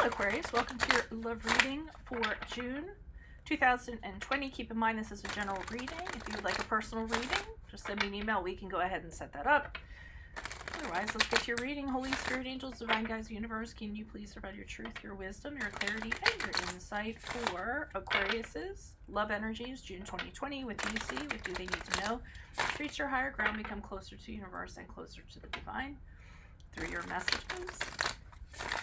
Hello Aquarius, welcome to your love reading for June 2020. Keep in mind this is a general reading. If you would like a personal reading, just send me an email. We can go ahead and set that up. Otherwise, let's get to your reading. Holy Spirit, angels, divine guides, universe, can you please provide your truth, your wisdom, your clarity, and your insight for Aquarius's love energies, June 2020, with DC, what do they need to know? Reach your higher ground, become closer to the universe and closer to the divine through your messages.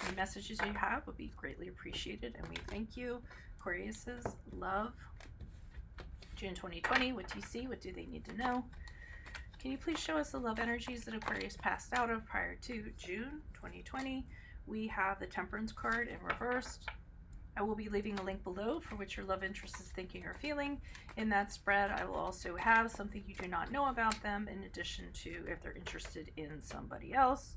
Any messages you have would be greatly appreciated, and we thank you. Aquarius's love, June 2020, what do you see? What do they need to know? Can you please show us the love energies that Aquarius passed out of prior to June 2020? We have the Temperance card in reversed. I will be leaving a link below for which your love interest is thinking or feeling. In that spread, I will also have something you do not know about them, in addition to if they're interested in somebody else.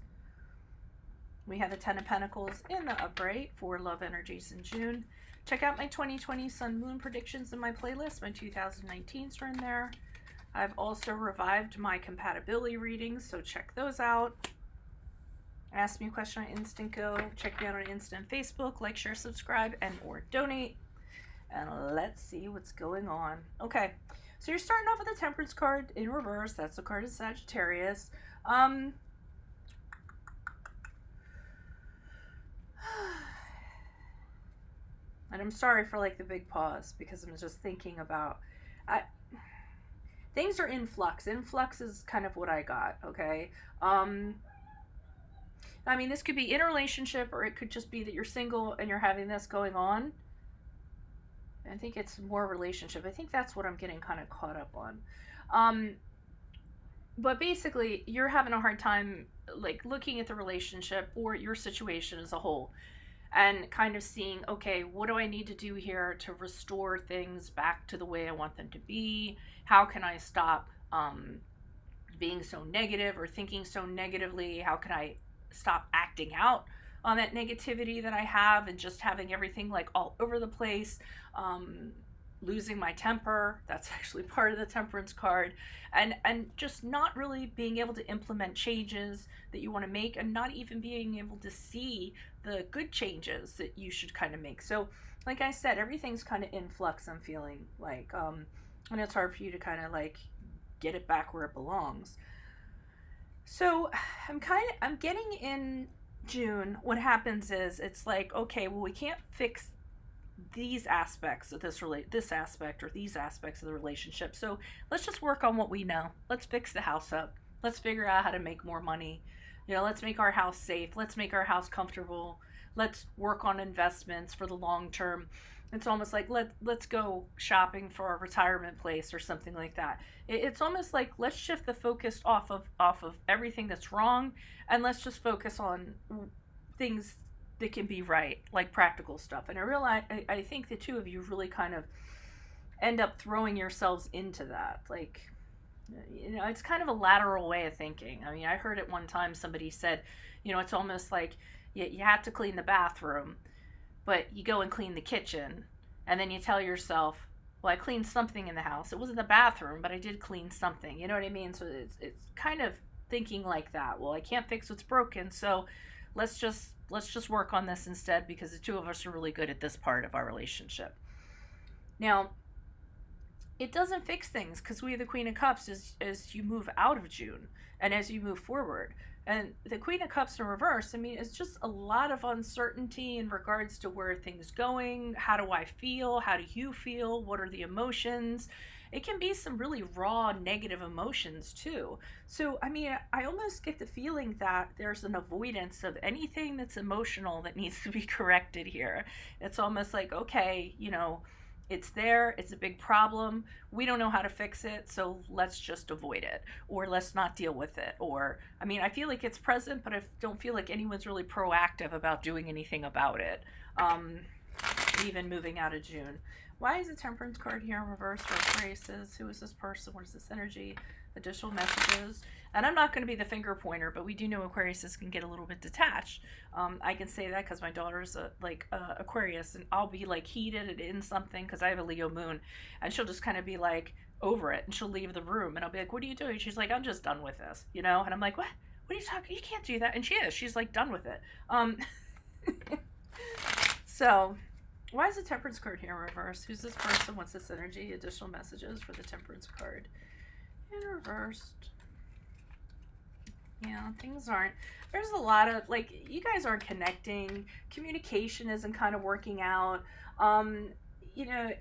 We have the Ten of Pentacles in the upright for love energies in June. Check out my 2020 Sun Moon predictions in my playlist. My 2019s are in there. I've also revived my compatibility readings, so check those out. Ask me a question on Instant Go. Check me out on Insta and Facebook. Like, share, subscribe, and or donate. And let's see what's going on. Okay, so you're starting off with the Temperance card in reverse. That's the card of Sagittarius. And I'm sorry for like the big pause because I'm just thinking about things are in flux. In flux is kind of what I got, okay? I mean, this could be in a relationship, or it could just be that you're single and you're having this going on. I think it's more relationship. I think that's what I'm getting kind of caught up on. But basically, you're having a hard time like looking at the relationship or your situation as a whole, and kind of seeing, okay, what do I need to do here to restore things back to the way I want them to be? How can I stop being so negative or thinking so negatively? How can I stop acting out on that negativity that I have and just having everything like all over the place? Losing my temper, that's actually part of the Temperance card, and just not really being able to implement changes that you want to make, and not even being able to see the good changes that you should kind of make. So like I said, everything's kind of in flux, I'm feeling like, and it's hard for you to kind of like get it back where it belongs. So I'm getting in June, what happens is it's like, okay, well, we can't fix these aspects of this aspect or these aspects of the relationship, so let's just work on what we know. Let's fix the house up. Let's figure out how to make more money. You know, let's make our house safe. Let's make our house comfortable. Let's work on investments for the long term. It's almost like let's go shopping for a retirement place or something like that. It's almost like let's shift the focus off of everything that's wrong, and let's just focus on things that can be right, like practical stuff. And I think the two of you really kind of end up throwing yourselves into that. Like, you know, it's kind of a lateral way of thinking. I mean, I heard it one time, somebody said, you know, it's almost like you have to clean the bathroom, but you go and clean the kitchen, and then you tell yourself, well, I cleaned something in the house. It wasn't the bathroom, but I did clean something. You know what I mean? So it's kind of thinking like that. Well, I can't fix what's broken, so let's just work on this instead, because the two of us are really good at this part of our relationship. Now, it doesn't fix things, because we have the Queen of Cups as you move out of June and as you move forward. And the Queen of Cups in reverse, I mean, it's just a lot of uncertainty in regards to where things going. How do I feel? How do you feel? What are the emotions? It can be some really raw negative emotions too. So, I mean, I almost get the feeling that there's an avoidance of anything that's emotional that needs to be corrected here. It's almost like, okay, you know, it's there, it's a big problem, we don't know how to fix it, so let's just avoid it, or let's not deal with it. Or, I mean, I feel like it's present, but I don't feel like anyone's really proactive about doing anything about it, even moving out of June. Why is the Temperance card here in reverse for Aquarius? Who is this person? What is this energy? Additional messages. And I'm not going to be the finger pointer, but we do know Aquarius can get a little bit detached. I can say that because my daughter's Aquarius, and I'll be like heated in something because I have a Leo moon, and she'll just kind of be like over it, and she'll leave the room, and I'll be like, what are you doing? She's like, I'm just done with this, you know? And I'm like, what are you talking? You can't do that. And she's like done with it. So, why is the Temperance card here in reverse? Who's this person? What's this energy? Additional messages for the Temperance card in reversed. Yeah, things aren't. There's a lot of, like, you guys aren't connecting. Communication isn't kind of working out. You know,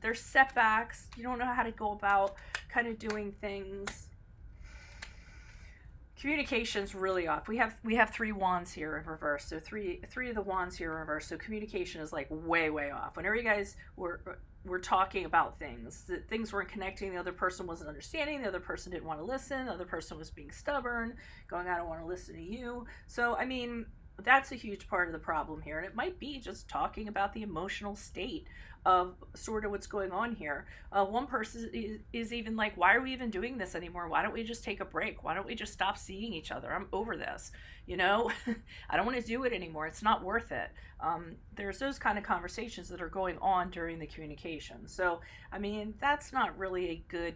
there's setbacks. You don't know how to go about kind of doing things. Communication's really off. We have 3 wands here in reverse. So three of the wands here in reverse. So communication is like way off. Whenever you guys were talking about things, that things weren't connecting, the other person wasn't understanding, the other person didn't want to listen, the other person was being stubborn, going, I don't want to listen to you. So I mean, that's a huge part of the problem here, and it might be just talking about the emotional state of sort of what's going on here. One person is even like, why are we even doing this anymore? Why don't we just take a break? Why don't we just stop seeing each other? I'm over this, you know. I don't want to do it anymore. It's not worth it. There's those kind of conversations that are going on during the communication. So I mean, that's not really a good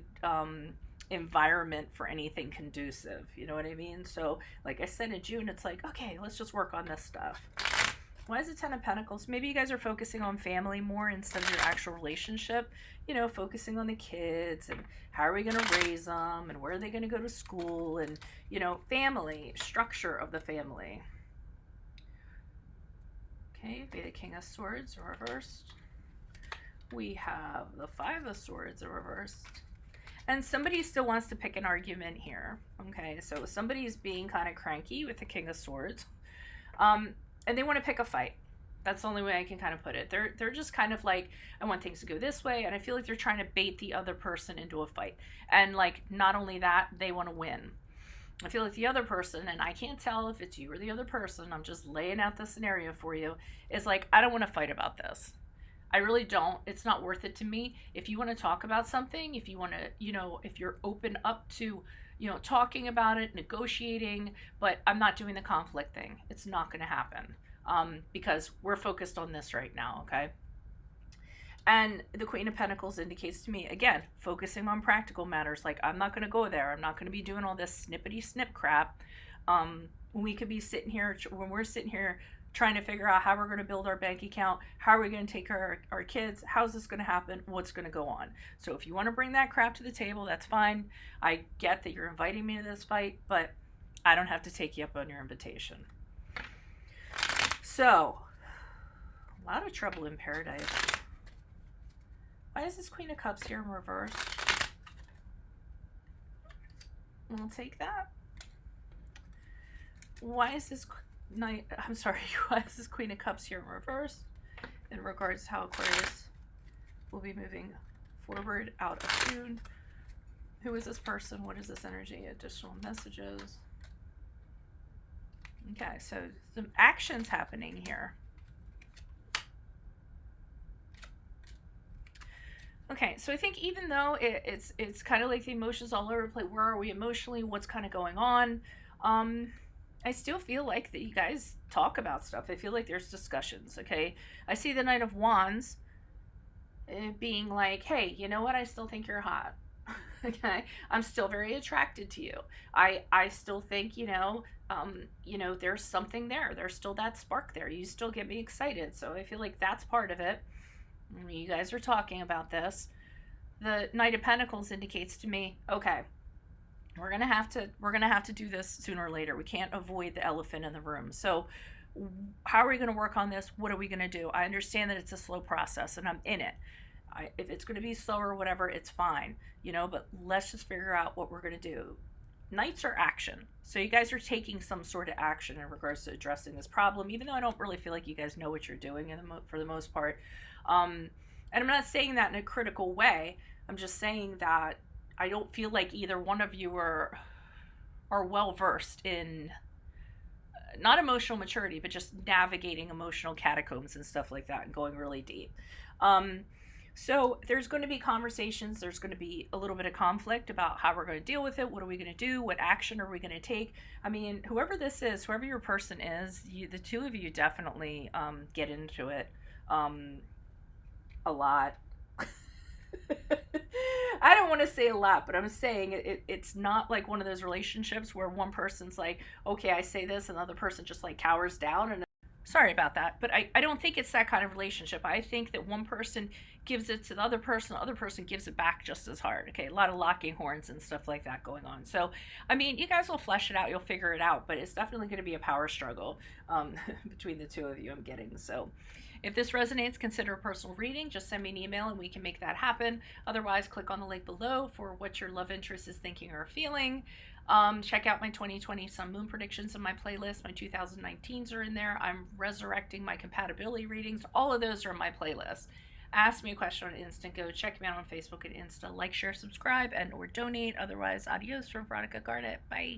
environment for anything conducive, you know what I mean? So like I said, in June, it's like, okay, let's just work on this stuff. Why is it 10 of Pentacles? Maybe you guys are focusing on family more instead of your actual relationship, you know, focusing on the kids and how are we going to raise them and where are they going to go to school and, you know, family, structure of the family. Okay, be the King of Swords reversed. We have the 5 of Swords reversed. And somebody still wants to pick an argument here. Okay, so somebody's being kind of cranky with the King of Swords. And they want to pick a fight. That's the only way I can kind of put it. They're just kind of like, I want things to go this way, and I feel like they're trying to bait the other person into a fight. And like, not only that, they want to win. I feel like the other person, and I can't tell if it's you or the other person, I'm just laying out the scenario for you, is like, I don't want to fight about this. I really don't. It's not worth it to me. If you want to talk about something, if you want to, you know, if you're open up to, you know, talking about it, negotiating, but I'm not doing the conflict thing. It's not going to happen because we're focused on this right now, okay? And the Queen of Pentacles indicates to me, again, focusing on practical matters. Like, I'm not going to go there. I'm not going to be doing all this snippety snip crap. We could be sitting here, when we're sitting here trying to figure out how we're going to build our bank account, how are we going to take care of our kids, how's this going to happen, what's going to go on. So if you want to bring that crap to the table, that's fine. I get that you're inviting me to this fight, but I don't have to take you up on your invitation. So, a lot of trouble in paradise. Why is this Queen of Cups here in reverse? We'll take that. Why is this Why is this Queen of Cups here in reverse in regards to how Aquarius will be moving forward out of June? Who is this person? What is this energy? Additional messages. Okay, so some actions happening here. Okay, so I think even though it's kind of like the emotions all over the place, where are we emotionally? What's kind of going on? I still feel like that you guys talk about stuff. I feel like there's discussions, okay? I see the Knight of Wands being like, hey, you know what? I still think you're hot, okay? I'm still very attracted to you. I still think, you know, there's something there. There's still that spark there. You still get me excited. So I feel like that's part of it. You guys are talking about this. The Knight of Pentacles indicates to me, okay, we're gonna have to do this sooner or later. We can't avoid the elephant in the room. So how are we gonna work on this? What are we gonna do? I understand that it's a slow process and I'm in it. If it's gonna be slower or whatever, it's fine, you know, but let's just figure out what we're gonna do. Knights are action. So you guys are taking some sort of action in regards to addressing this problem, even though I don't really feel like you guys know what you're doing for the most part. And I'm not saying that in a critical way. I'm just saying that I don't feel like either one of you are well versed in not emotional maturity, but just navigating emotional catacombs and stuff like that and going really deep. So there's going to be conversations. There's going to be a little bit of conflict about how we're going to deal with it. What are we going to do? What action are we going to take? I mean, whoever this is, whoever your person is, the two of you definitely get into it a lot. I don't want to say a lot, but I'm saying it's not like one of those relationships where one person's like, okay, I say this, and the other person just like cowers down, and Sorry about that, but I don't think it's that kind of relationship. I think that one person gives it to the other person gives it back just as hard. Okay, a lot of locking horns and stuff like that going on. So, I mean, you guys will flesh it out, you'll figure it out, but it's definitely going to be a power struggle between the two of you, I'm getting. So, if this resonates, consider a personal reading. Just send me an email and we can make that happen. Otherwise, click on the link below for what your love interest is thinking or feeling. Check out my 2020 Sun Moon predictions in my playlist. My 2019s are in there. I'm resurrecting my compatibility readings. All of those are in my playlist. Ask me a question on Instant. Go check me out on Facebook and Insta. Like, share, subscribe, and or donate. Otherwise, adios from Veronica Garnett. Bye.